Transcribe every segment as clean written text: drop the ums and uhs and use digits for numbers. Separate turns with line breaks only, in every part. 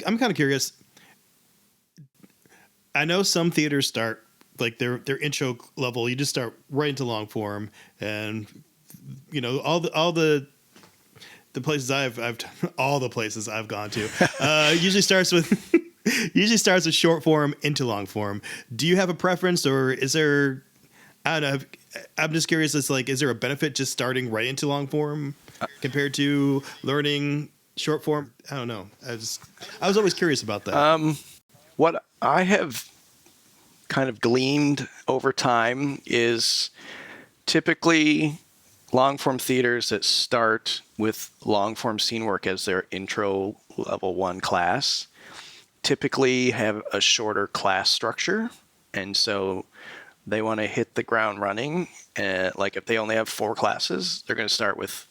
I'm kind of curious. I know some theaters start like their intro level. You just start right into long form, and all the places all the places I've gone to usually starts with short form into long form. Do you have a preference, or is there? I don't know. I'm just curious. It's like, is there a benefit just starting right into long form compared to learning short form? I don't know. I was always curious about that.
What I have kind of gleaned over time is typically long form theaters that start with long form scene work as their intro level 1 class typically have a shorter class structure. And so they want to hit the ground running. Like if they only have 4 classes, they're going to start with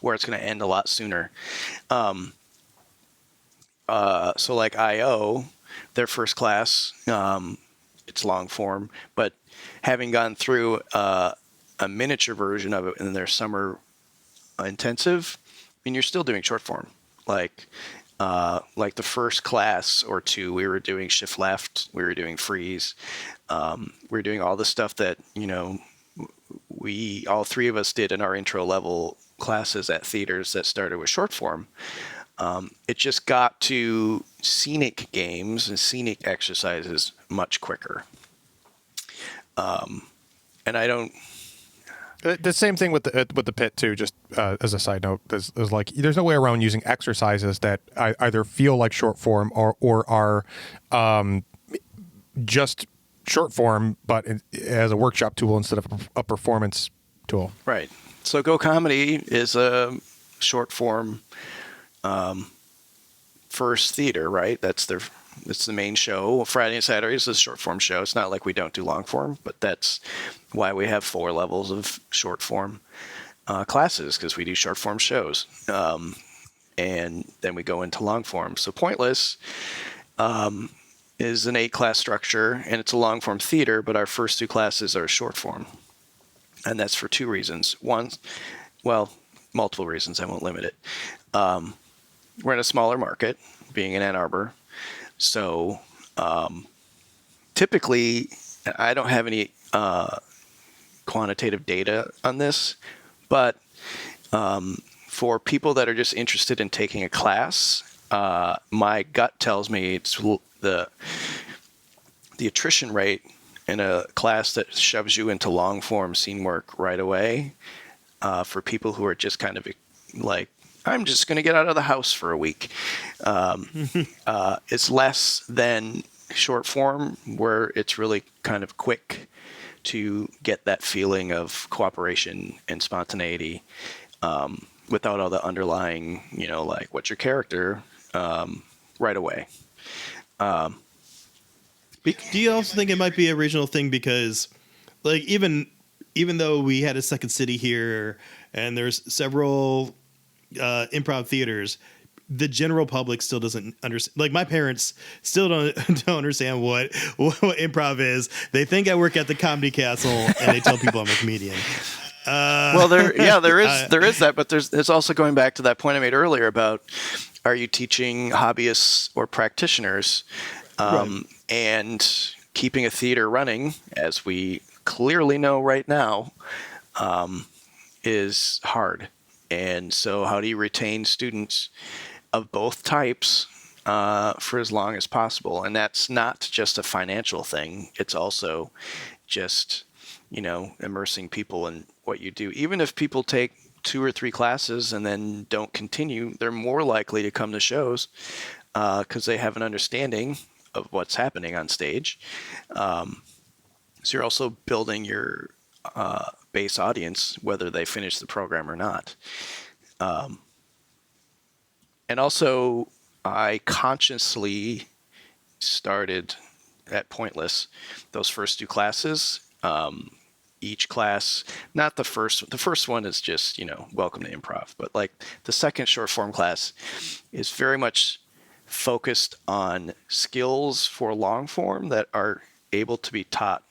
where it's going to end a lot sooner. So like IO, their first class, it's long form, but having gone through a miniature version of it in their summer intensive, I mean, you're still doing short form. Like the first class or 2, we were doing shift left, we were doing freeze, we were doing all the stuff that, we all 3 of us did in our intro level classes at theaters that started with short form. It just got to scenic games and scenic exercises much quicker. And I don't.
The same thing with the pit too. Just as a side note, there's no way around using exercises that either feel like short form or are just short form, but as a workshop tool instead of a performance tool.
Right. So Go Comedy is a short form first theater, right? It's the main show. Friday and Saturday is a short form show. It's not like we don't do long form, but that's why we have 4 levels of short form classes, because we do short form shows. And then we go into long form. So Pointless is an 8-class structure, and it's a long form theater, but our first 2 classes are short form. And that's for 2 reasons. One, well, multiple reasons. I won't limit it. We're in a smaller market, being in Ann Arbor. So typically, I don't have any quantitative data on this, but for people that are just interested in taking a class, my gut tells me it's the attrition rate in a class that shoves you into long form scene work right away, for people who are just kind of like, I'm just going to get out of the house for a week. It's less than short form, where it's really kind of quick to get that feeling of cooperation and spontaneity without all the underlying, like what's your character right away.
Do you also think it might be a regional thing? Because like even though we had a second city here and there's several improv theaters, the general public still doesn't understand. Like my parents still don't understand what improv is. They think I work at the Comedy Castle, and they tell people I'm a comedian.
Well, there is that, but there's also going back to that point I made earlier about, are you teaching hobbyists or practitioners,
Right.
and keeping a theater running, as we clearly know right now, is hard. And so how do you retain students of both types for as long as possible? And that's not just a financial thing. It's also just, immersing people in what you do. Even if people take 2 or 3 classes and then don't continue, they're more likely to come to shows because they have an understanding of what's happening on stage. So you're also building your base audience, whether they finish the program or not. And also, I consciously started at Pointless those first 2 classes. Each class, not the first one is just, welcome to improv, but like the second short form class is very much focused on skills for long form that are able to be taught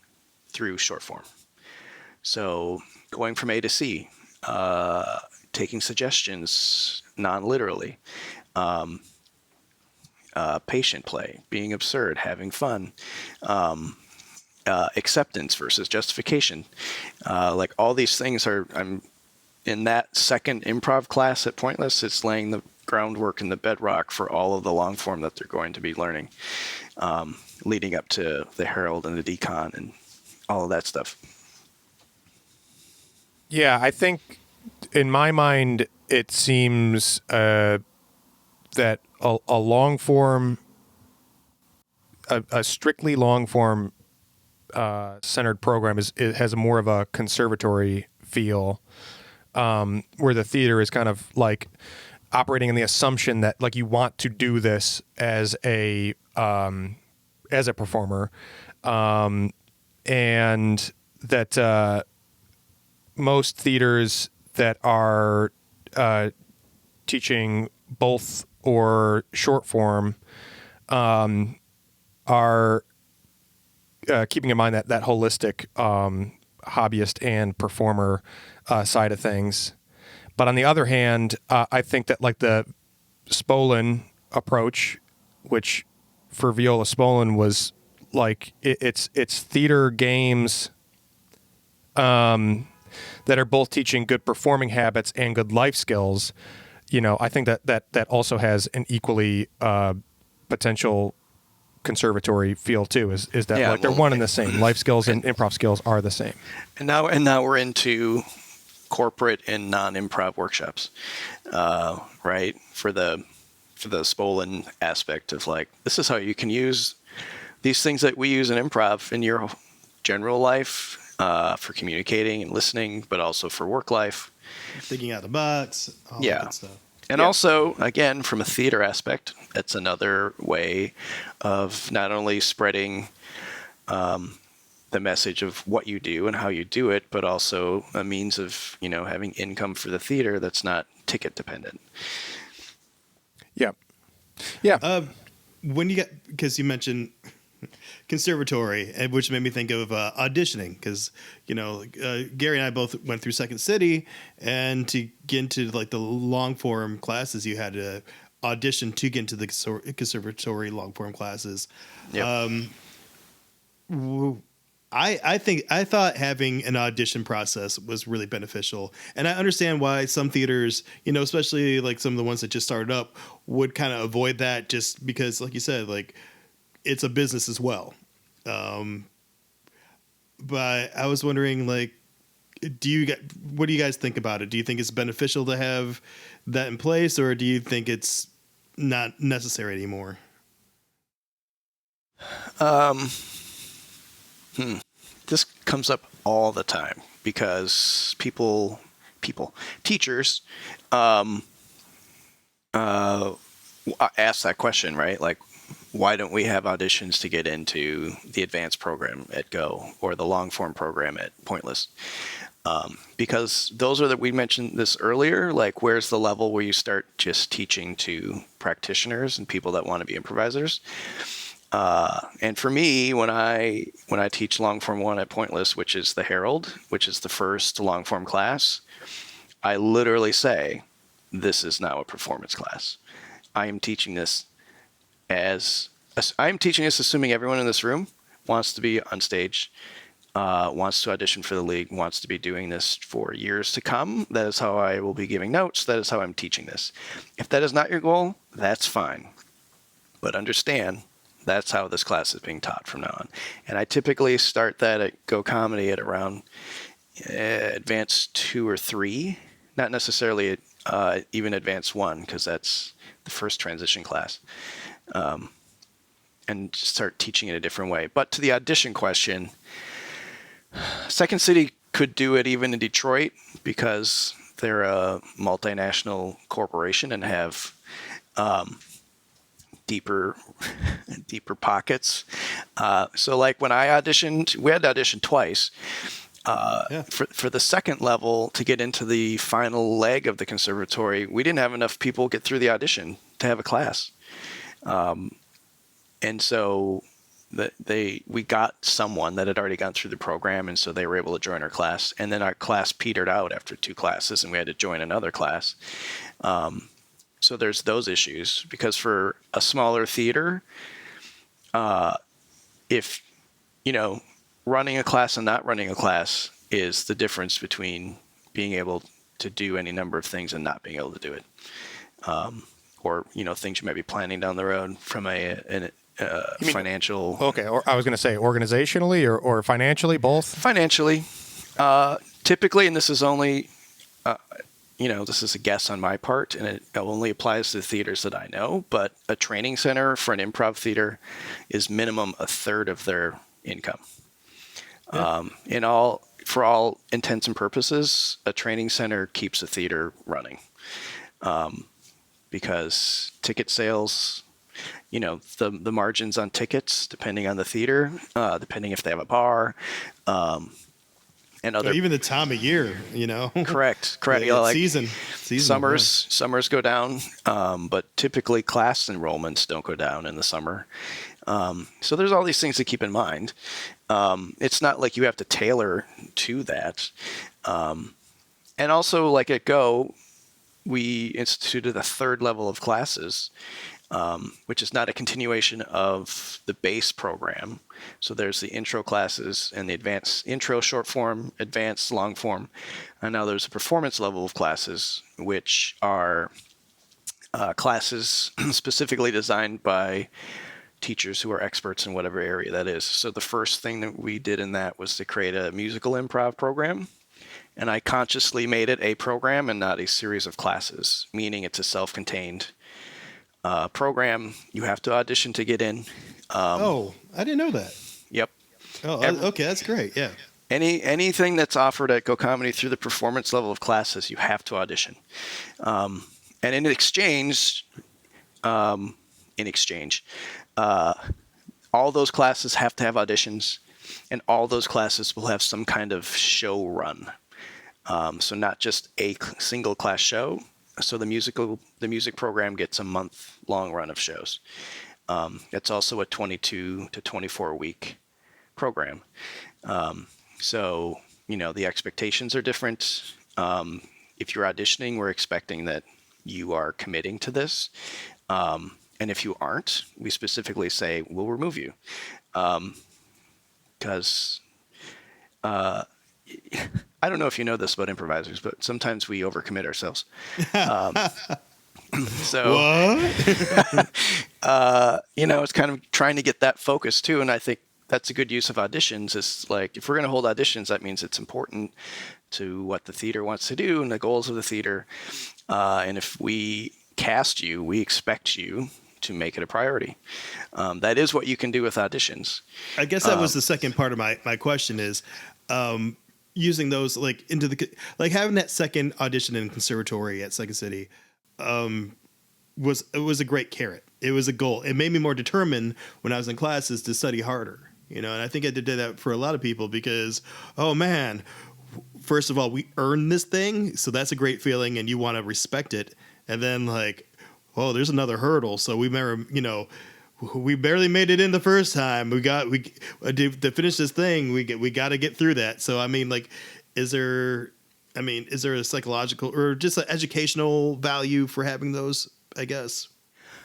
through short form. So going from A to C, taking suggestions non-literally, patient play, being absurd, having fun, acceptance versus justification. Like all these things I'm in that second improv class at Pointless. It's laying the groundwork and the bedrock for all of the long form that they're going to be learning, leading up to the Herald and the Decon and all of that stuff.
Yeah, I think in my mind, it seems that a long form, a strictly long form centered program it has more of a conservatory feel, where the theater is kind of like operating in the assumption that like you want to do this as a performer, and that most theaters that are teaching both or short form are keeping in mind that holistic hobbyist and performer side of things. But on the other hand, I think that like the Spolin approach, which for Viola Spolin was like it's theater games that are both teaching good performing habits and good life skills. You know, I think that also has an equally potential conservatory feel too. Is that like they're one and the same? Life skills and improv skills are the same.
And now we're into corporate and non-improv workshops, right? For the Spolin aspect of like, this is how you can use these things that we use in improv in your general life, for communicating and listening, but also for work life.
Thinking out the box, all that good stuff.
And also, again, from a theater aspect, it's another way of not only spreading the message of what you do and how you do it, but also a means of, having income for the theater that's not ticket dependent.
Yeah. Yeah.
When you get, because you mentioned conservatory, which made me think of auditioning, because Gary and I both went through Second City, and to get into like the long form classes, you had to audition to get into the conservatory long form classes.
Yep.
I thought having an audition process was really beneficial, and I understand why some theaters, especially like some of the ones that just started up, would kind of avoid that, just because, like you said, like it's a business as well. But I was wondering, like, what do you guys think about it? Do you think it's beneficial to have that in place, or do you think it's not necessary anymore?
This comes up all the time because teachers, ask that question, right? Like, why don't we have auditions to get into the advanced program at Go or the long form program at Pointless? Because those are we mentioned this earlier, like where's the level where you start just teaching to practitioners and people that want to be improvisers? And for me, when I teach long form 1 at Pointless, which is the Herald, which is the first long form class, I literally say, this is now a performance class. I am teaching this assuming everyone in this room wants to be on stage, wants to audition for the league, wants to be doing this for years to come. That is how I will be giving notes. That is how I'm teaching this. If that is not your goal, that's fine. But understand, that's how this class is being taught from now on. And I typically start that at Go Comedy at around advanced 2 or 3, not necessarily even advanced 1, because that's the first transition class. And start teaching it a different way. But to the audition question, Second City could do it even in Detroit because they're a multinational corporation and have deeper pockets. So like when I auditioned, we had to audition twice. For the second level to get into the final leg of the conservatory, we didn't have enough people get through the audition to have a class. And so we got someone that had already gone through the program, and so they were able to join our class. And then our class petered out after 2 classes, and we had to join another class. So there's those issues, because for a smaller theater, if, running a class and not running a class is the difference between being able to do any number of things and not being able to do it. Or, things you might be planning down the road from a financial.
Okay, or I was going to say organizationally or financially, both?
Financially. Typically, and this is only, this is a guess on my part, and it only applies to the theaters that I know, but a training center for an improv theater is minimum a third of their income. Yeah. For all intents and purposes, a training center keeps a theater running. Because ticket sales, the margins on tickets, depending on the theater, depending if they have a bar, and other.
Even the time of year,
Correct.
Like season.
Summers go down, but typically class enrollments don't go down in the summer. So there's all these things to keep in mind. It's not like you have to tailor to that. And also, like at Go, we instituted a third level of classes, which is not a continuation of the base program. So there's the intro classes and the advanced intro short form, advanced long form. And now there's a performance level of classes, which are classes specifically designed by teachers who are experts in whatever area that is. So the first thing that we did in that was to create a musical improv program. And I consciously made it a program and not a series of classes, meaning it's a self-contained program. You have to audition to get in.
I didn't know that.
Yep.
Okay, that's great. Yeah.
Anything that's offered at Go Comedy through the performance level of classes, you have to audition. And in exchange, all those classes have to have auditions, and all those classes will have some kind of show run. So not just a single class show. So the music program gets a month-long run of shows. It's also a 22 to 24 week program. So the expectations are different. If you're auditioning, we're expecting that you are committing to this. And if you aren't, we specifically say we'll remove you, because. I don't know if you know this about improvisers, but sometimes we overcommit ourselves. It's kind of trying to get that focus too. And I think that's a good use of auditions. Is like, if we're going to hold auditions, that means it's important to what the theater wants to do and the goals of the theater. And if we cast you, we expect you to make it a priority. That is what you can do with auditions.
I guess that was the second part of my question is, using those having that second audition in conservatory at Second City was a great carrot. It was a goal. It made me more determined when I was in classes to study harder, and I think I did that for a lot of people because, oh man, first of all, we earned this thing. So that's a great feeling and you want to respect it. And then there's another hurdle. So we barely made it in the first time. To finish this thing, we got to get through that. So, is there a psychological or just an educational value for having those, I guess?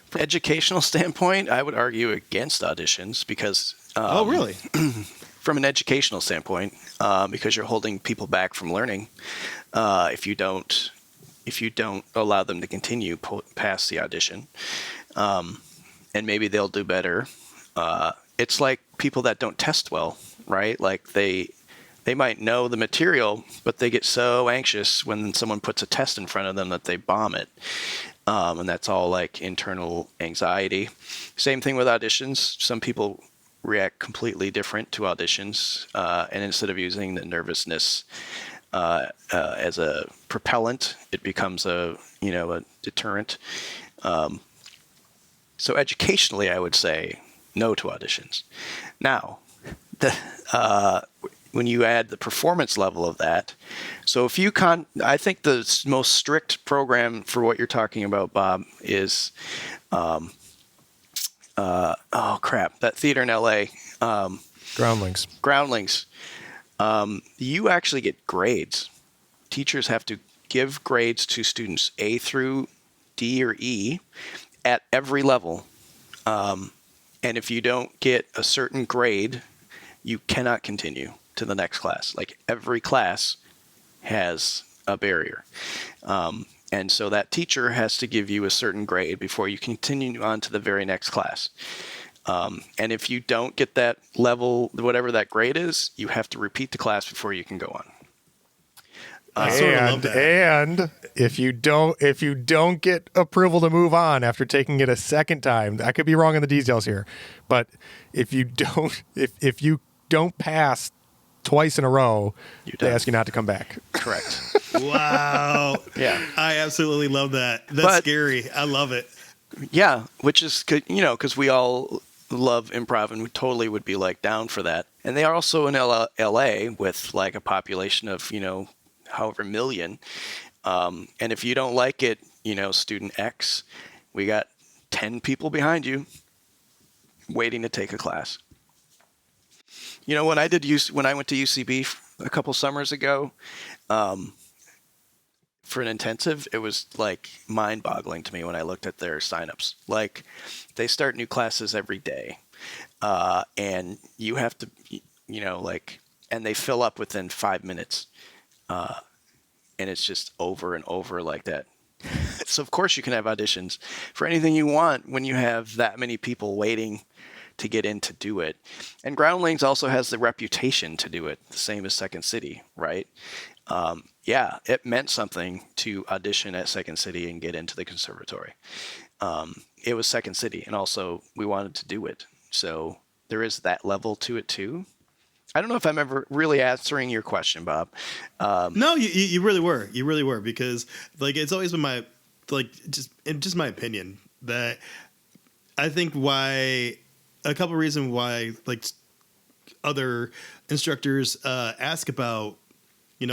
From an educational standpoint, I would argue against auditions because...
oh, really?
From an educational standpoint, because you're holding people back from learning if you don't allow them to continue past the audition. And maybe they'll do better. It's like people that don't test well, right? Like they might know the material, but they get so anxious when someone puts a test in front of them that they bomb it. And that's all like internal anxiety. Same thing with auditions. Some people react completely different to auditions. And instead of using the nervousness as a propellant, it becomes a deterrent. So educationally, I would say no to auditions. Now, when you add the performance level of that, so if you I think the most strict program for what you're talking about, Bob, is, that theater in LA. Groundlings. You actually get grades. Teachers have to give grades to students A through D. D or E at every level. And if you don't get a certain grade, you cannot continue to the next class. Like every class has a barrier. And so that teacher has to give you a certain grade before you continue on to the very next class. And if you don't get that level, whatever that grade is, you have to repeat the class before you can go on.
I sort of love that.
And if you don't get approval to move on after taking it a second time, I could be wrong in the details here, but if you don't pass twice in a row, they ask you not to come back.
Correct.
Wow.
Yeah.
I absolutely love that. That's scary. I love it.
Yeah, which is, because we all love improv and we totally would be like down for that. And they are also in LA with like a population of, however million. And if you don't like it, student X, we got 10 people behind you waiting to take a class. When I went to UCB a couple summers ago, for an intensive, it was like mind-boggling to me when I looked at their signups. Like, they start new classes every day, and you have to, and they fill up within 5 minutes, and it's just over and over like that. So of course you can have auditions for anything you want when you have that many people waiting to get in to do it. And Groundlings also has the reputation to do it, the same as Second City, right? Yeah, it meant something to audition at Second City and get into the conservatory. It was Second City, and also we wanted to do it. So there is that level to it too. I don't know if I'm ever really answering your question, Bob.
No, you really were. You really were, because like it's always been my just my opinion that I think a couple reasons why like other instructors ask about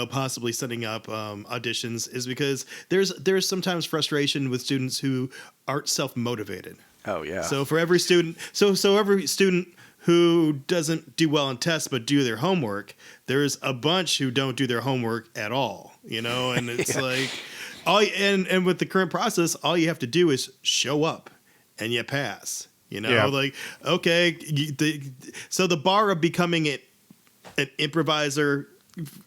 possibly setting up auditions is because there's sometimes frustration with students who aren't self-motivated.
Oh yeah.
So for every student, so every student who doesn't do well on tests but do their homework, there's a bunch who don't do their homework at all, and it's like and with the current process, all you have to do is show up and you pass, like, okay. So the bar of becoming an improviser,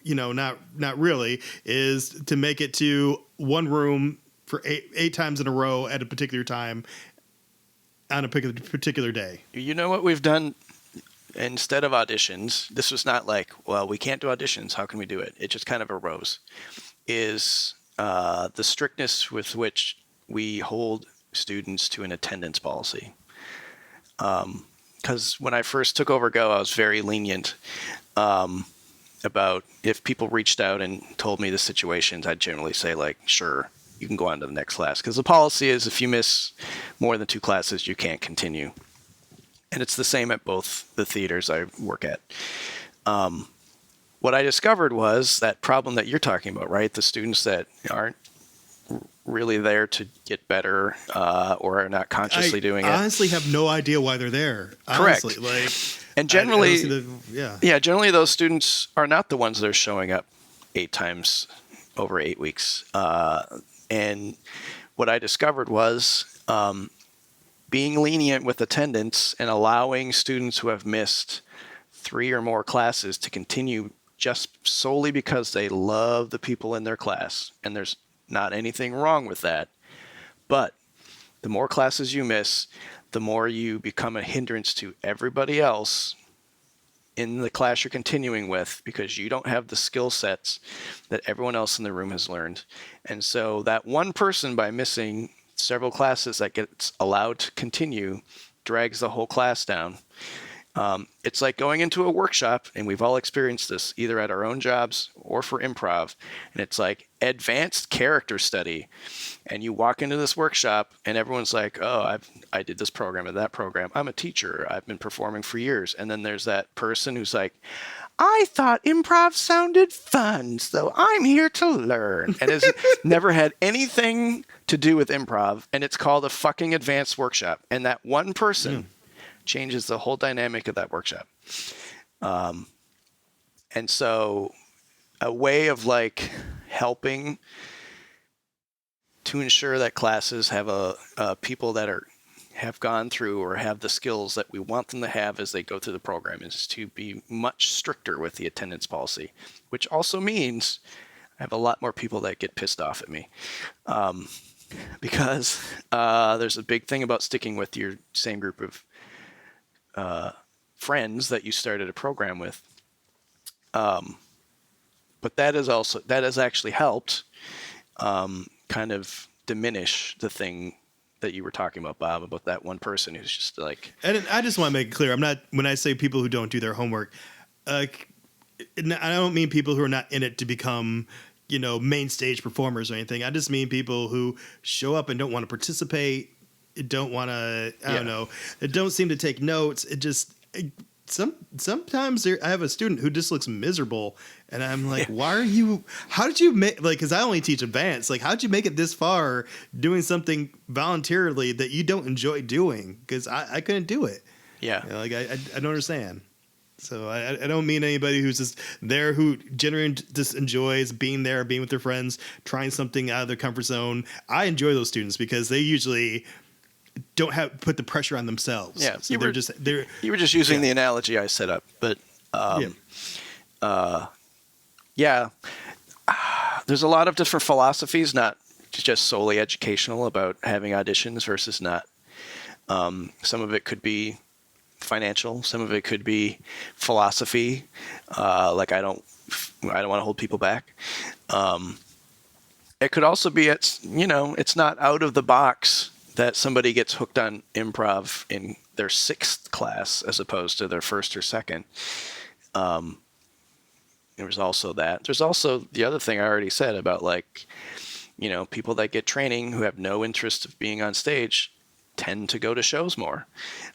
not really, is to make it to one room for eight times in a row at a particular time on a particular day.
You know what we've done instead of auditions? This was not like, well, we can't do auditions. How can we do it? It just kind of arose. Is the strictness with which we hold students to an attendance policy. Because when I first took over Go, I was very lenient about if people reached out and told me the situations, I'd generally say like, sure, you can go on to the next class. Because the policy is if you miss more than 2 classes, you can't continue. And it's the same at both the theaters I work at. What I discovered was that problem that you're talking about, right? The students that aren't really there to get better or are not consciously doing it.
I honestly have no idea why they're there.
Correct.
Honestly,
and generally,
generally
those students are not the ones that are showing up 8 times over 8 weeks. And what I discovered was being lenient with attendance and allowing students who have missed 3 or more classes to continue just solely because they love the people in their class. And there's not anything wrong with that. But the more classes you miss, the more you become a hindrance to everybody else in the class you're continuing with, because you don't have the skill sets that everyone else in the room has learned. And so that one person, by missing several classes that gets allowed to continue, drags the whole class down. It's like going into a workshop, and we've all experienced this either at our own jobs or for improv, and it's like advanced character study. And you walk into this workshop and everyone's like, oh, I did this program and that program. I'm a teacher. I've been performing for years. And then there's that person who's like, I thought improv sounded fun, so I'm here to learn. And has never had anything to do with improv. And it's called a fucking advanced workshop. And that one person changes the whole dynamic of that workshop. And so a way of like helping to ensure that classes have people that have gone through or have the skills that we want them to have as they go through the program is to be much stricter with the attendance policy, which also means I have a lot more people that get pissed off at me because there's a big thing about sticking with your same group of friends that you started a program with. But that has actually helped kind of diminish the thing that you were talking about, Bob, about that one person who's just like.
And I just want to make it clear, I'm not, when I say people who don't do their homework, I don't mean people who are not in it to become, main stage performers or anything. I just mean people who show up and don't want to participate, don't want to, I don't know, don't seem to take notes. It just, sometimes I have a student who just looks miserable, and I'm like, how did you make, because I only teach advanced, how'd you make it this far doing something voluntarily that you don't enjoy doing? Because I couldn't do it.
Yeah.
I don't understand. So I don't mean anybody who's just there who genuinely just enjoys being there, being with their friends, trying something out of their comfort zone. I enjoy those students because they usually don't put the pressure on themselves.
Yeah,
so
you were just using the analogy I set up, but there's a lot of different philosophies, not just solely educational, about having auditions versus not. Some of it could be financial, some of it could be philosophy. I don't want to hold people back. It could also be it's not out of the box that somebody gets hooked on improv in their 6th class as opposed to their 1st or 2nd. There's also that. There's also the other thing I already said about people that get training who have no interest of being on stage tend to go to shows more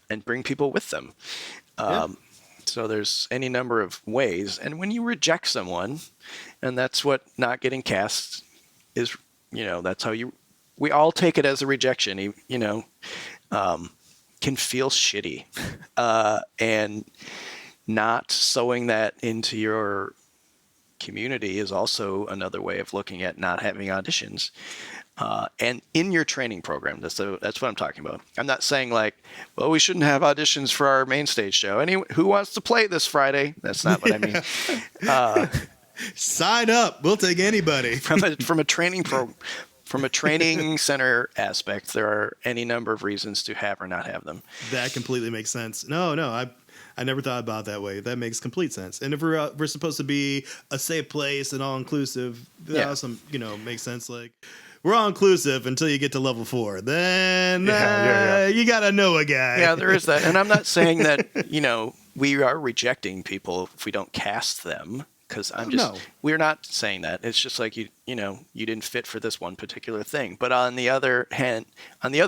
and bring people with them. So there's any number of ways. And when you reject someone, and that's what not getting cast is, that's how we all take it as a rejection, can feel shitty. And not sewing that into your community is also another way of looking at not having auditions. And in your training program, that's what I'm talking about. I'm not saying we shouldn't have auditions for our main stage show. Who wants to play this Friday? That's not what I mean.
Sign up. We'll take anybody.
From a training center aspect, there are any number of reasons to have or not have them.
That completely makes sense. No, I never thought about it that way. That makes complete sense. And if we're supposed to be a safe place and all inclusive, that also makes sense. We're all inclusive until you get to level 4. Then you gotta know a guy.
Yeah, there is that. And I'm not saying that we are rejecting people if we don't cast them. Because we're not saying that. It's just you didn't fit for this one particular thing. But on the other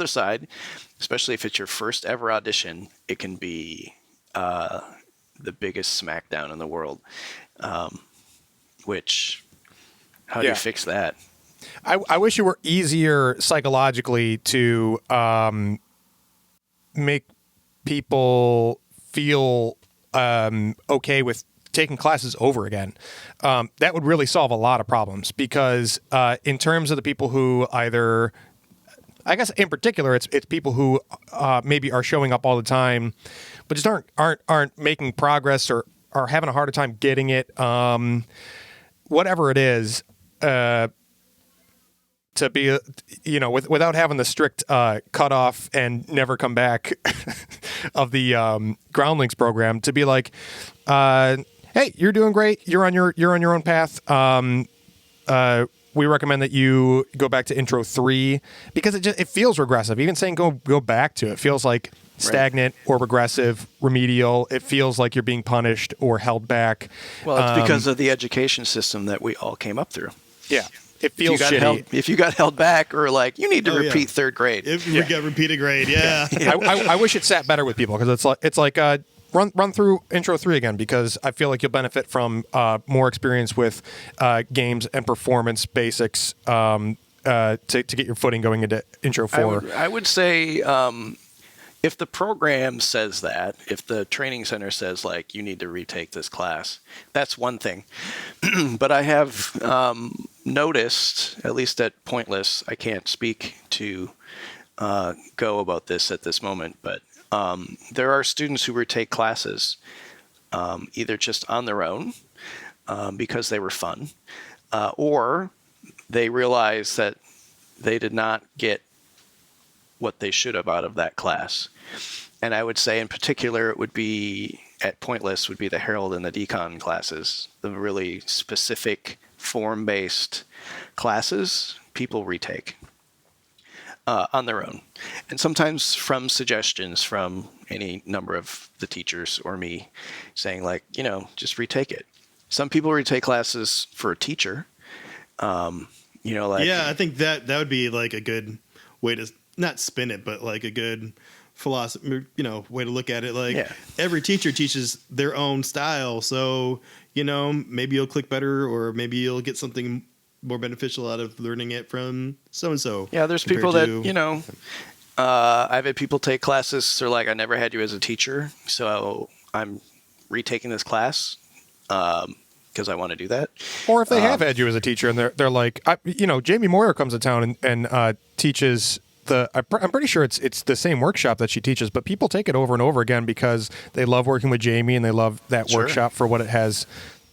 side, especially if it's your first ever audition, it can be the biggest smackdown in the world. How do you fix that?
I wish it were easier psychologically to make people feel okay with taking classes over again. That would really solve a lot of problems because in terms of the people who either, I guess in particular, it's people who maybe are showing up all the time, but just aren't making progress or are having a harder time getting it. Whatever it is, to be, without having the strict cutoff and never come back of the Groundlings program, to be hey, you're doing great. You're on your own path. We recommend that you go back to intro 3 because it feels regressive. Even saying go back to it feels like stagnant or regressive, remedial. It feels like you're being punished or held back.
Well, it's because of the education system that we all came up through.
Yeah. It feels shitty.
If you got held back or you need to repeat 3rd grade.
If you got repeat a grade,
I wish it sat better with people because it's like run through intro 3 again because I feel like you'll benefit from more experience with games and performance basics to get your footing going into intro 4.
I would say if the program says that, if the training center says you need to retake this class, that's one thing. But I have noticed, at least at Pointless, I can't speak to Go about this at this moment, but there are students who retake classes either just on their own because they were fun, or they realize that they did not get what they should have out of that class. And I would say in particular, it would be at Pointless would be the Herald and the Decon classes, the really specific form-based classes people retake on their own. And sometimes from suggestions from any number of the teachers or me saying like, just retake it. Some people retake classes for a teacher.
Yeah, I think that would be like a good way to not spin it, but like a good philosophy, way to look at it. Like every teacher teaches their own style. So, maybe you'll click better, or maybe you'll get something more beneficial out of learning it from so-and-so.
Yeah, there's people that, I've had people take classes. They're like, I never had you as a teacher, so I'm retaking this class because I want to do that.
Or if they have had you as a teacher and they're like, Jamie Moyer comes to town and teaches I'm pretty sure it's the same workshop that she teaches, but people take it over and over again because they love working with Jamie and they love that workshop for what it has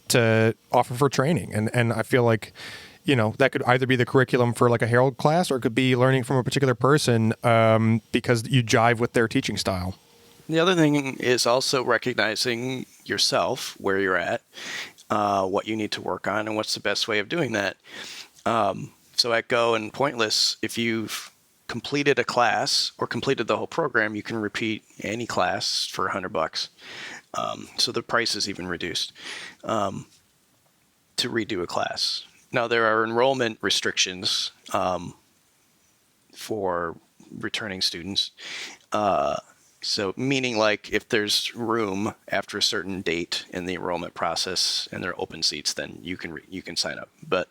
to offer for training. And I feel like, that could either be the curriculum for like a Herald class, or it could be learning from a particular person because you jive with their teaching style.
The other thing is also recognizing yourself, where you're at, what you need to work on, and what's the best way of doing that. So at Go and Pointless, if you've completed a class or completed the whole program, you can repeat any class for $100. So the price is even reduced to redo a class. Now, there are enrollment restrictions for returning students. So meaning like if there's room after a certain date in the enrollment process and there are open seats, then you can sign up. But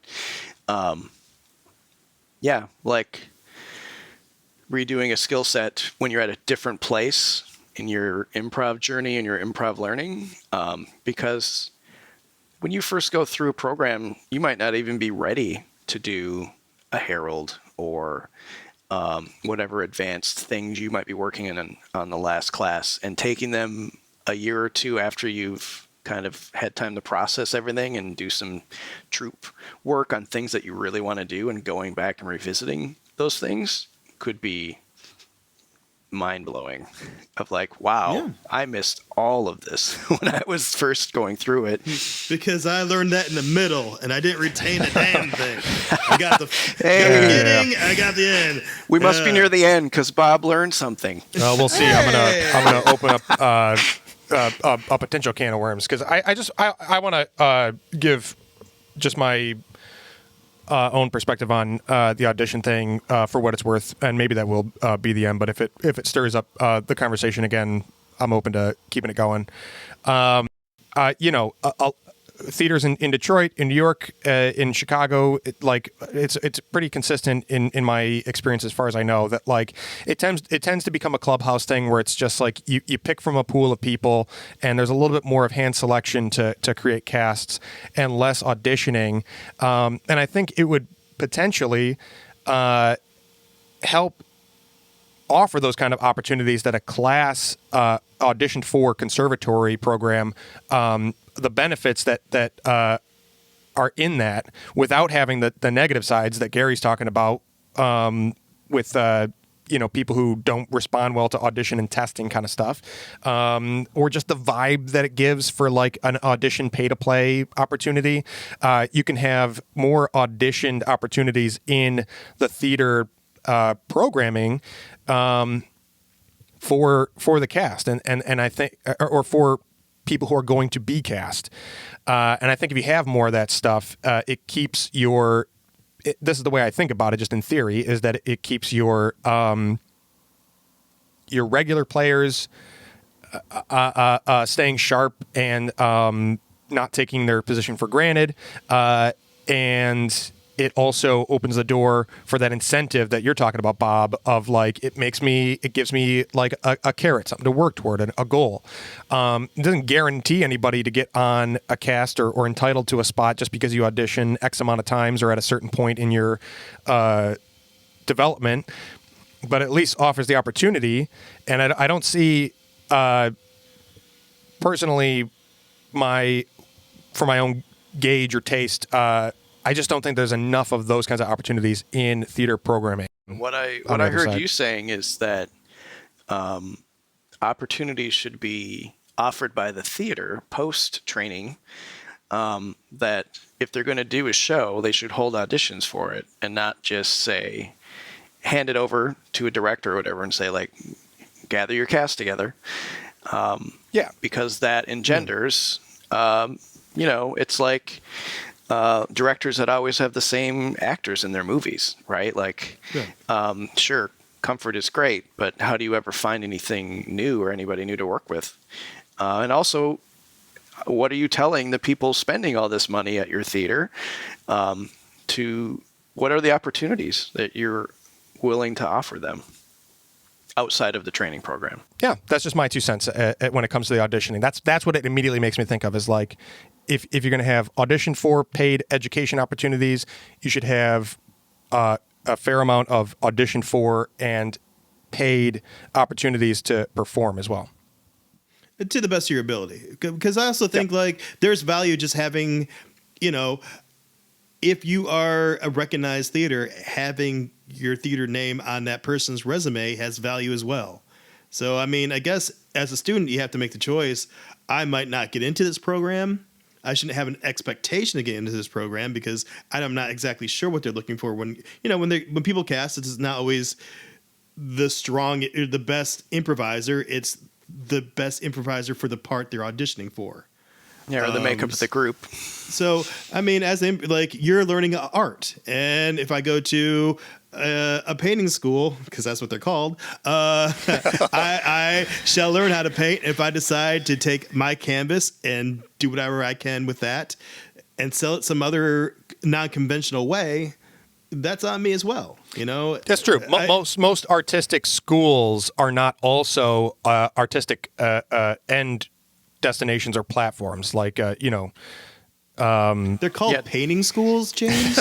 like redoing a skill set when you're at a different place in your improv journey and your improv learning, because when you first go through a program, you might not even be ready to do a Herald or whatever advanced things you might be working on the last class, and taking them a year or two after you've kind of had time to process everything and do some troop work on things that you really want to do, and going back and revisiting those things could be mind-blowing of like, wow, I missed all of this when I was first going through it.
Because I learned that in the middle and I didn't retain a damn thing. I got the beginning, I got the end.
We must be near the end because Bob learned something.
We'll see. I'm gonna open up a potential can of worms because I want to give just my own perspective on the audition thing for what it's worth, and maybe that will be the end. But if it stirs up the conversation again, I'm open to keeping it going. Theaters in Detroit, in New York, in Chicago, it's pretty consistent in my experience as far as I know that like it tends to become a clubhouse thing where it's just like you pick from a pool of people and there's a little bit more of hand selection to create casts and less auditioning, and I think it would potentially help offer those kind of opportunities that a class auditioned for conservatory program, the benefits that are in that without having the negative sides that Gary's talking about with people who don't respond well to audition and testing kind of stuff, or just the vibe that it gives for like an audition pay to play opportunity. You can have more auditioned opportunities in the theater programming for the cast and I think or for people who are going to be cast, and I think if you have more of that stuff, it keeps this is the way I think about it just in theory, is that it keeps your regular players staying sharp and not taking their position for granted, and it also opens the door for that incentive that you're talking about, Bob, of like, it gives me like a carrot, something to work toward, a goal. It doesn't guarantee anybody to get on a cast or entitled to a spot just because you audition X amount of times or at a certain point in your development, but at least offers the opportunity. And I don't see, personally, for my own gauge or taste, I just don't think there's enough of those kinds of opportunities in theater programming.
What I heard you saying is that opportunities should be offered by the theater post training. That if they're going to do a show, they should hold auditions for it and not just say, hand it over to a director or whatever and say, like, gather your cast together. Because that engenders, it's like directors that always have the same actors in their movies, right? Like, sure, comfort is great, but how do you ever find anything new or anybody new to work with? And also, what are you telling the people spending all this money at your theater what are the opportunities that you're willing to offer them outside of the training program?
Yeah, that's just my 2 cents when it comes to the auditioning. That's what it immediately makes me think of, is like, if you're going to have audition for paid education opportunities, you should have a fair amount of audition for and paid opportunities to perform as well.
To the best of your ability. Because I also think like there's value just having, if you are a recognized theater, having your theater name on that person's resume has value as well. So, I mean, I guess as a student, you have to make the choice. I might not get into this program. I shouldn't have an expectation to get into this program because I'm not exactly sure what they're looking for. When people cast, it's not always the best improviser. It's the best improviser for the part they're auditioning for.
Yeah, or the makeup of the group.
So, I mean, you're learning art. And if I go to a painting school, because that's what they're called, I shall learn how to paint. If I decide to take my canvas and do whatever I can with that and sell it some other non-conventional way, that's on me as well.
That's true. Most artistic schools are not also artistic end destinations or platforms. Like
they're called painting schools, James.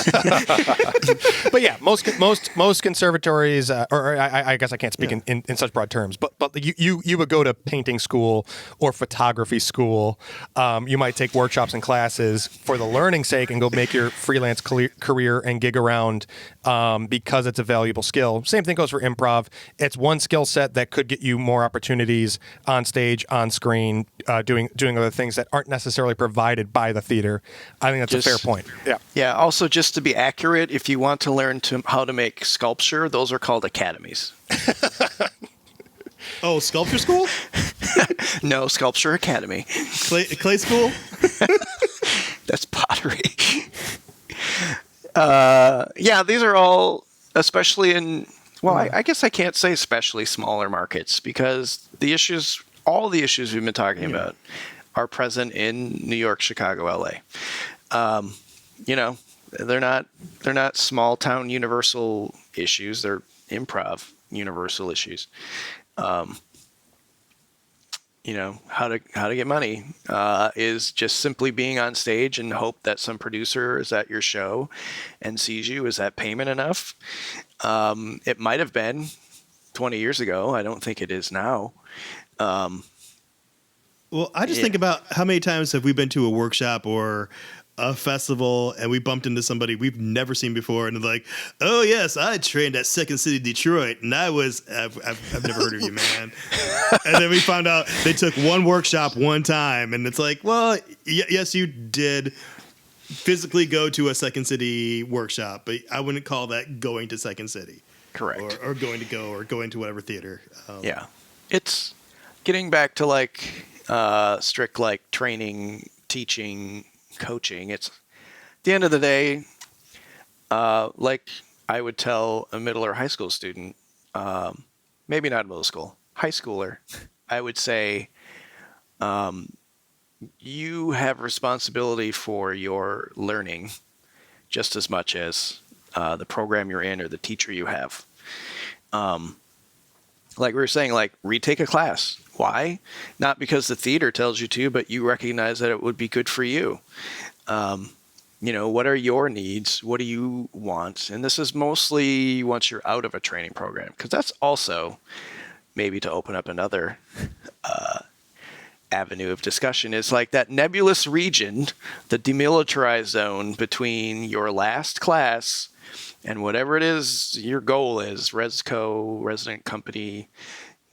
But yeah, most conservatories, or I guess I can't speak in such broad terms, but you would go to painting school or photography school. You might take workshops and classes for the learning's sake and go make your freelance career and gig around because it's a valuable skill. Same thing goes for improv. It's one skill set that could get you more opportunities on stage, on screen, doing other things that aren't necessarily provided by the theater. I think that's a fair point. Yeah.
Yeah. Also, just to be accurate, if you want to learn how to make sculpture, those are called academies.
Oh, sculpture school?
No, sculpture academy.
Clay school?
That's pottery. These are all, especially in, I guess I can't say especially smaller markets, because all the issues we've been talking about are present in New York, Chicago, LA. They're not small town universal issues. They're improv universal issues. How to get money is just simply being on stage and hope that some producer is at your show and sees you. Is that payment enough? It might have been 20 years ago. I don't think it is now.
Well, I just think about how many times have we been to a workshop or a festival and we bumped into somebody we've never seen before, and they're like, "Oh yes, I trained at Second City, Detroit, and I've never heard of you, man." And then we found out they took one workshop one time, and it's like, well, yes, you did physically go to a Second City workshop, but I wouldn't call that going to Second City.
Correct.
Or going to whatever theater.
It's getting back to strict training, teaching, coaching. It's at the end of the day, I would tell a middle or high school student, maybe not middle school, high schooler, I would say, you have responsibility for your learning. just as much as the program you're in or the teacher you have. Like we were saying, like retake a class. Why? Not because the theater tells you to, but you recognize that it would be good for you. What are your needs? What do you want? And this is mostly once you're out of a training program, because that's also maybe to open up another avenue of discussion is like that nebulous region, the demilitarized zone between your last class and whatever it is your goal is, ResCo, resident company,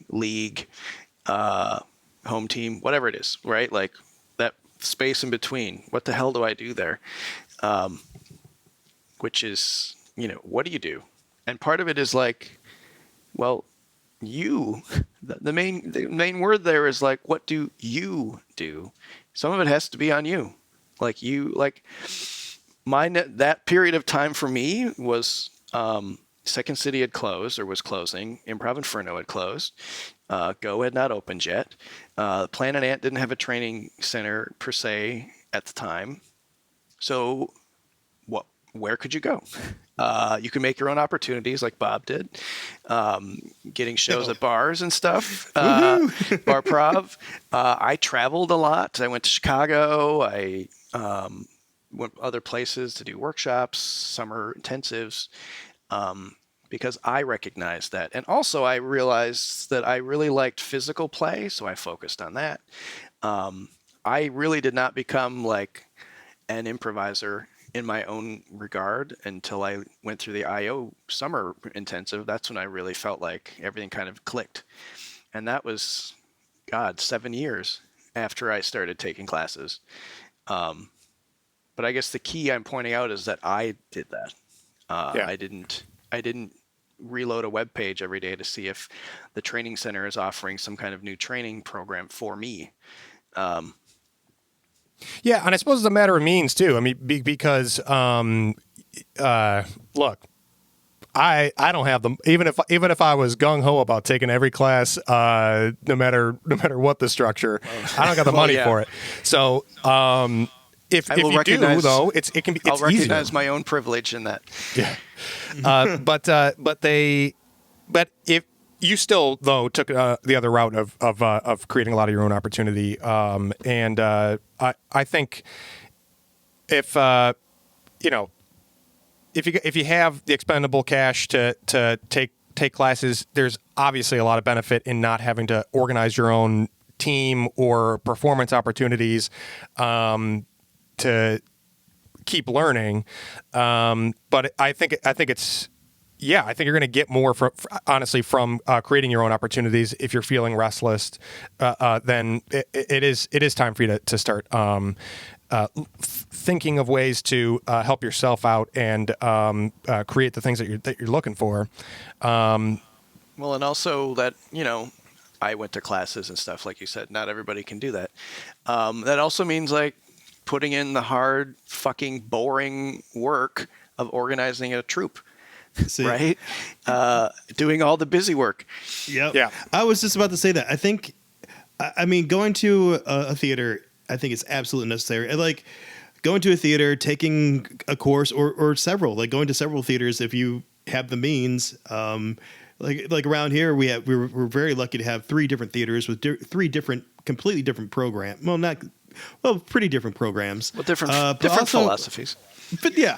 league, home team, whatever it is, right? Like that space in between. What the hell do I do there? Which is, what do you do? And part of it is like, well, the main word there is like, what do you do? Some of it has to be on you. That period of time for me was, Second City had closed or was closing. Improv Inferno had closed. Go had not opened yet. Planet Ant didn't have a training center per se at the time. So where could you go? You can make your own opportunities like Bob did, getting shows at bars and stuff, bar prov. I traveled a lot. I went to Chicago. I went other places to do workshops, summer intensives, because I recognized that. And also I realized that I really liked physical play, so I focused on that. I really did not become like an improviser in my own regard until I went through the IO summer intensive. That's when I really felt like everything kind of clicked. And that was, 7 years after I started taking classes. But I guess the key I'm pointing out is that I did that. I didn't reload a web page every day to see if the training center is offering some kind of new training program for me.
Yeah, and I suppose it's a matter of means too. I mean, because look, I don't have them. Even if I was gung ho about taking every class, no matter what the structure, I don't got the money for it. So if you do though, it's
I'll recognize my own privilege in that.
Yeah, but if you still though took the other route of creating a lot of your own opportunity, and I think if if you have the expendable cash to take classes, there's obviously a lot of benefit in not having to organize your own team or performance opportunities to keep learning. But I think it's. Yeah, I think you're going to get more honestly from creating your own opportunities. If you're feeling restless, then it is time for you to start thinking of ways to help yourself out and create the things that you're looking for.
Well, and also that I went to classes and stuff like you said. Not everybody can do that. That also means like putting in the hard, fucking boring work of organizing a troupe.
See.
Right? Doing all the busy work.
Yep.
Yeah.
I was just about to say that. I mean, going to a theater, I think it's absolutely necessary. And like going to a theater, taking a course or several, like going to several theaters if you have the means. Like around here, we're very lucky to have 3 different theaters with 3 completely different programs. Well, pretty different programs.
Well, different
also,
philosophies.
But yeah,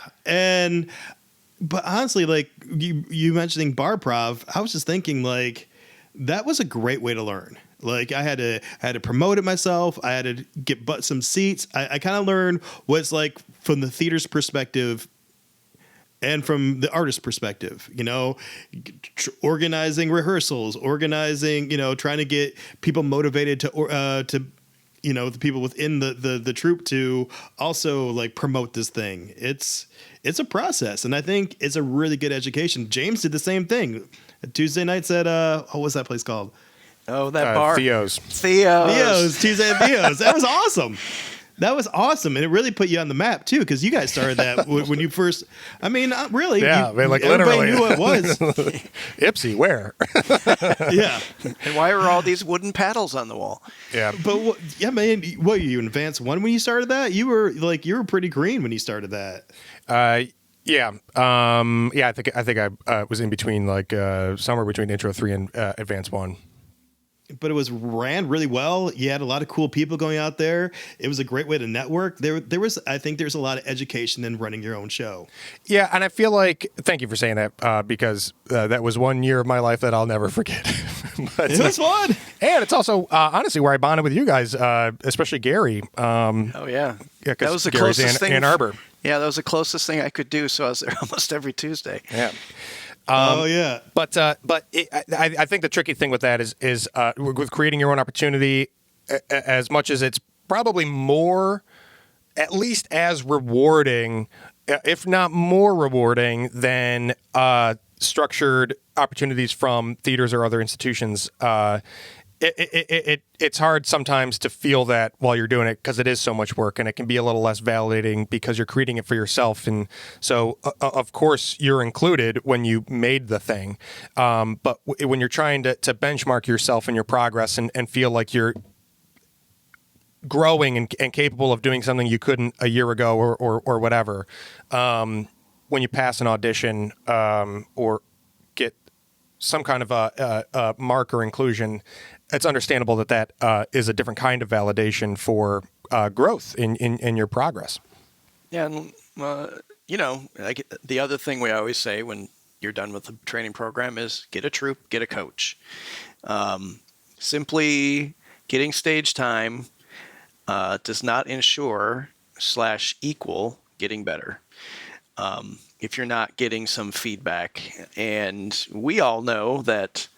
But honestly, like you mentioning bar prov, I was just thinking like that was a great way to learn. Like I had to promote it myself. I had to get some seats. I kind of learned what it's like from the theater's perspective and from the artist's perspective. Organizing rehearsals, trying to get people motivated to the people within the troupe to also like promote this thing. It's a process, and I think it's a really good education. James did the same thing. Tuesday nights at what was that place called?
Oh, that bar.
Theo's.
Tuesday at Theo's. That was awesome. That was awesome, and it really put you on the map too, because you guys started that when you first. I mean, really.
Yeah, like
everybody
literally
knew what it was.
Ipsy, where?
Yeah,
And why are all these wooden paddles on the wall?
Yeah.
but yeah, man. What, you in advanced one when you started that? You were pretty green when you started that.
Yeah. I think I was in between, like somewhere between Intro 3 and Advanced 1.
But it was ran really well. You had a lot of cool people going out there. It was a great way to network. I think there's a lot of education in running your own show.
Yeah, and I feel like, thank you for saying that, because that was 1 year of my life that I'll never forget. But,
It was fun.
and it's also, honestly, where I bonded with you guys, especially Gary.
Oh yeah,
That
was the
Gary's
closest thing.
Ann Arbor.
Yeah, that was the closest thing I could do. So I was there almost every Tuesday.
Yeah.
Oh yeah.
But I think the tricky thing with that is with creating your own opportunity, as much as it's probably more, at least as rewarding, if not more rewarding than structured opportunities from theaters or other institutions. It's hard sometimes to feel that while you're doing it, because it is so much work, and it can be a little less validating because you're creating it for yourself. And so, of course, you're included when you made the thing. But when you're trying to benchmark yourself and your progress and feel like you're growing and capable of doing something you couldn't a year ago or whatever, when you pass an audition or get some kind of a mark or inclusion, it's understandable that is a different kind of validation for growth in your progress.
Yeah, and like the other thing we always say when you're done with the training program is get a troupe, get a coach. Simply getting stage time does not ensure / equal getting better. If you're not getting some feedback, and we all know that.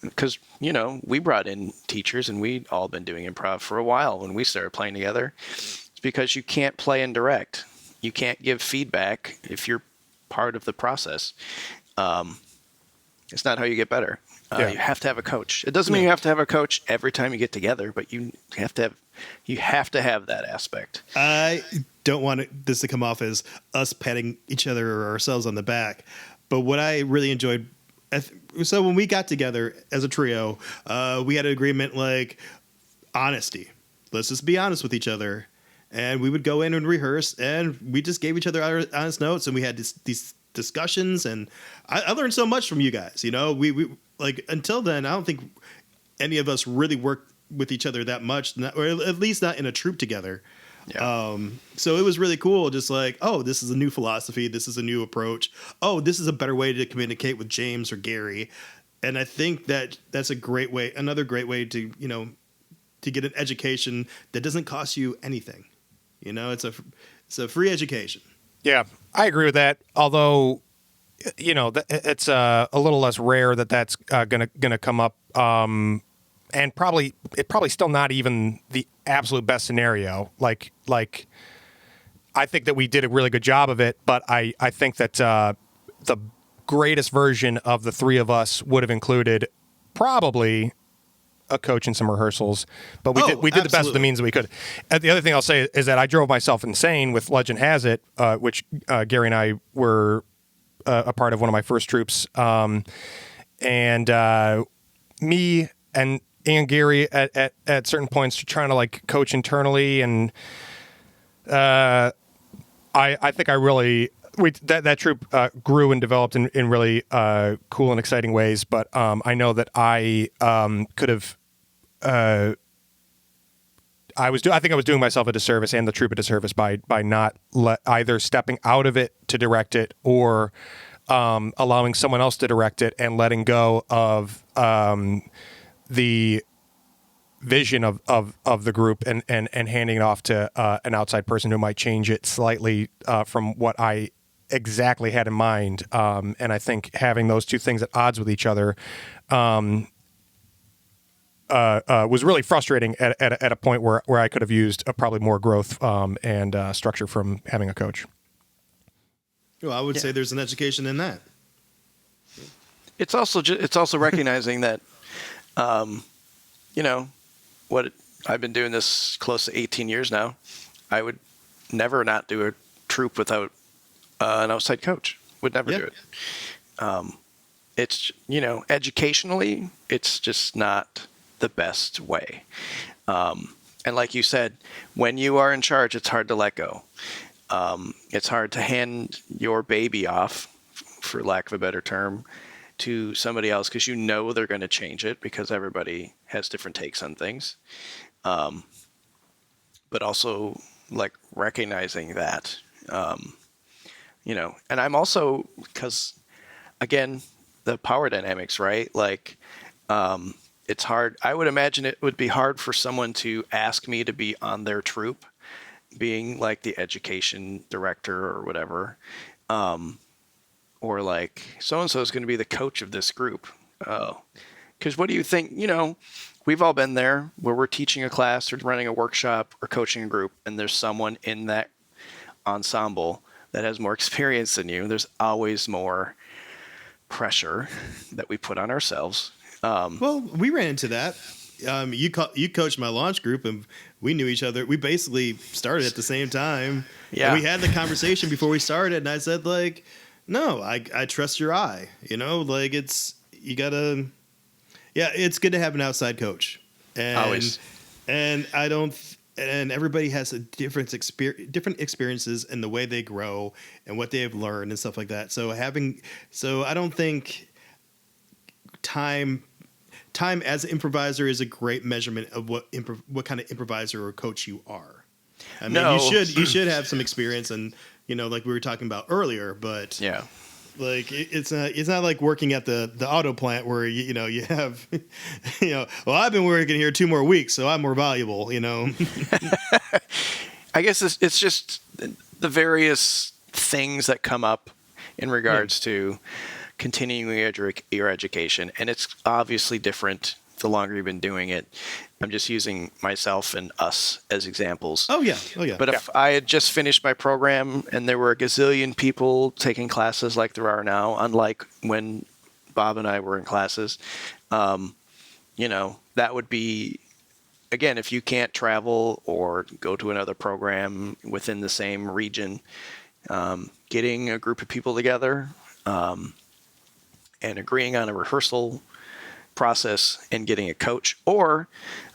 Because, we brought in teachers and we'd all been doing improv for a while when we started playing together. It's because you can't play and direct. You can't give feedback if you're part of the process. It's not how you get better. You have to have a coach. It doesn't mean you have to have a coach every time you get together, but you have to have that aspect.
I don't want this to come off as us patting each other or ourselves on the back, but what I really enjoyed. So when we got together as a trio, we had an agreement like honesty. Let's just be honest with each other. And we would go in and rehearse, and we just gave each other our honest notes, and we had these discussions. And I learned so much from you guys. We like, until then, I don't think any of us really worked with each other that much, or at least not in a troupe together. Yeah. So it was really cool. Just like, oh, this is a new philosophy. This is a new approach. Oh, this is a better way to communicate with James or Gary. And I think that's a great way, another great way to, to get an education that doesn't cost you anything. It's a free education.
Yeah, I agree with that. Although, it's a little less rare that's gonna come up. And probably still not even the absolute best scenario. Like I think that we did a really good job of it, but I think that the greatest version of the three of us would have included probably a coach and some rehearsals. But we did the best with the means that we could. And the other thing I'll say is that I drove myself insane with Legend Has It, which Gary and I were a part of, one of my first troops, and me and Gary at certain points trying to like coach internally, and I think I really that troupe grew and developed in really cool and exciting ways. But I know that I could have. I think I was doing myself a disservice and the troupe a disservice by not either stepping out of it to direct it or allowing someone else to direct it and letting go of the vision of the group and handing it off to an outside person who might change it slightly from what I exactly had in mind. And I think having those two things at odds with each other was really frustrating at a point where I could have used probably more growth and structure from having a coach.
Well, I would say there's an education in that. It's
also recognizing that, what I've been doing this close to 18 years now. I would never not do a troop without an outside coach. Would never do it. It's, educationally, it's just not the best way. And like you said, when you are in charge, it's hard to let go. It's hard to hand your baby off, for lack of a better term, to somebody else because they're going to change it because everybody has different takes on things. But also like recognizing that, and I'm also, because again, the power dynamics, right? Like, it's hard. I would imagine it would be hard for someone to ask me to be on their troop, being like the education director or whatever. Or like, so-and-so is going to be the coach of this group. Oh, because what do you think? We've all been there where we're teaching a class or running a workshop or coaching a group, and there's someone in that ensemble that has more experience than you. There's always more pressure that we put on ourselves.
Well, we ran into that. You coached my launch group, and we knew each other. We basically started at the same time.
Yeah.
And we had the conversation before we started, and I said, like, no, I trust your eye. Like it's good to have an outside coach. And,
Always. And
everybody has a different experiences in the way they grow and what they have learned and stuff like that. So I don't think time as an improviser is a great measurement of what kind of improviser or coach you are. I mean, you should have some experience, and like we were talking about earlier, but
yeah,
like it's not like working at the auto plant where you have well, I've been working here 2 more weeks, so I'm more valuable.
I guess it's just the various things that come up in regards to continuing your education, and it's obviously different the longer you've been doing it. I'm just using myself and us as examples.
Oh yeah.
But if I had just finished my program and there were a gazillion people taking classes like there are now, unlike when Bob and I were in classes, that would be, again, if you can't travel or go to another program within the same region, getting a group of people together and agreeing on a rehearsal process and getting a coach or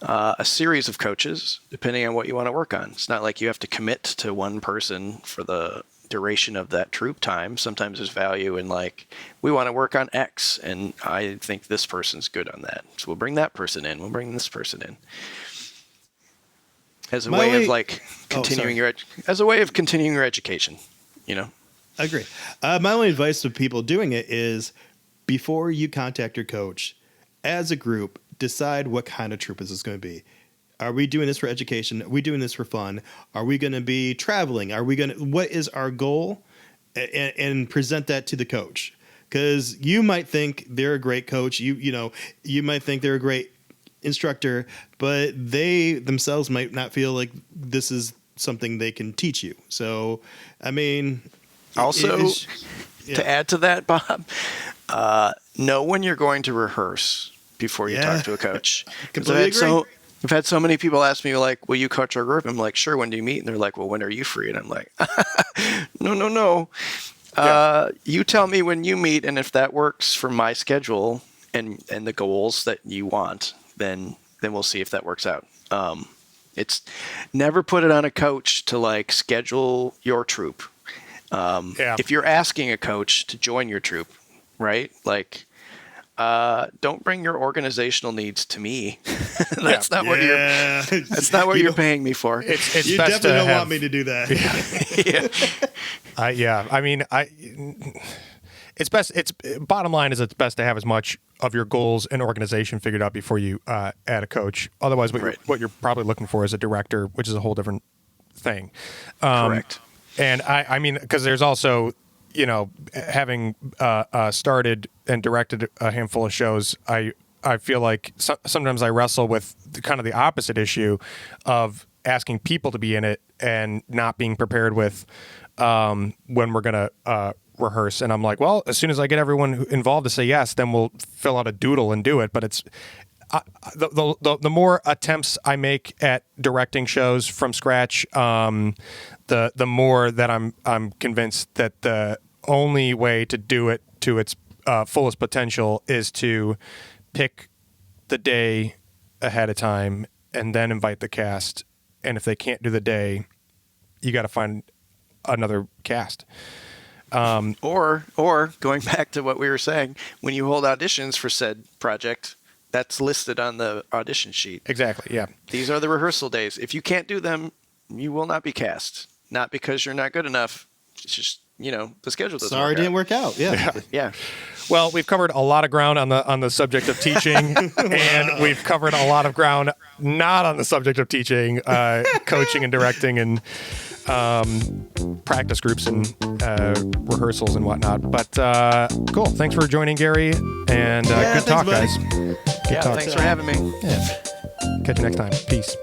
a series of coaches, depending on what you want to work on. It's not like you have to commit to one person for the duration of that troop time. Sometimes there's value in like, we want to work on X and I think this person's good on that. So we'll bring that person in. We'll bring this person in. As a way of like continuing your education, I
agree. My only advice to people doing it is before you contact your coach, as a group, decide what kind of troop is this going to be. Are we doing this for education? Are we doing this for fun? Are we going to be traveling? What is our goal? And present that to the coach. Because you might think they're a great coach. You might think they're a great instructor, but they themselves might not feel like this is something they can teach you. So, I mean,
also to add to that, Bob, know when you're going to rehearse before you talk to a coach.
Completely agree.
I've had so many people ask me, like, will you coach our group? I'm like, sure, when do you meet? And they're like, well, when are you free? And I'm like, no. You tell me when you meet, and if that works for my schedule and the goals that you want, then we'll see if that works out. It's never put it on a coach to, like, schedule your troop. If you're asking a coach to join your troop, right? Like, don't bring your organizational needs to me. That's not what you're paying me for.
It's
you
best
definitely don't want me to do that.
I mean, it's best. It's bottom line is it's best to have as much of your goals and organization figured out before you add a coach. Otherwise, what you're probably looking for is a director, which is a whole different thing.
Correct.
And I mean, because there's also, having started and directed a handful of shows, I feel like sometimes I wrestle with kind of the opposite issue of asking people to be in it and not being prepared with when we're going to rehearse. And I'm like, well, as soon as I get everyone involved to say yes, then we'll fill out a doodle and do it. But the more attempts I make at directing shows from scratch, the more that I'm convinced that the only way to do it to its fullest potential is to pick the day ahead of time and then invite the cast. And if they can't do the day, you got to find another cast.
Or going back to what we were saying, when you hold auditions for said project, that's listed on the audition sheet.
Exactly. Yeah.
These are the rehearsal days. If you can't do them, you will not be cast. Not because you're not good enough. It's just, the schedule doesn't
Sorry,
work
didn't
out.
work out. Yeah.
Yeah.
Well, we've covered a lot of ground on the subject of teaching, and we've covered a lot of ground not on the subject of teaching, coaching and directing, and practice groups and rehearsals and whatnot. But cool. Thanks for joining, Gary, and good
thanks,
talk,
buddy.
guys. Good
Yeah,
talk.
thanks for having me.
Yeah. Catch you next time. Peace.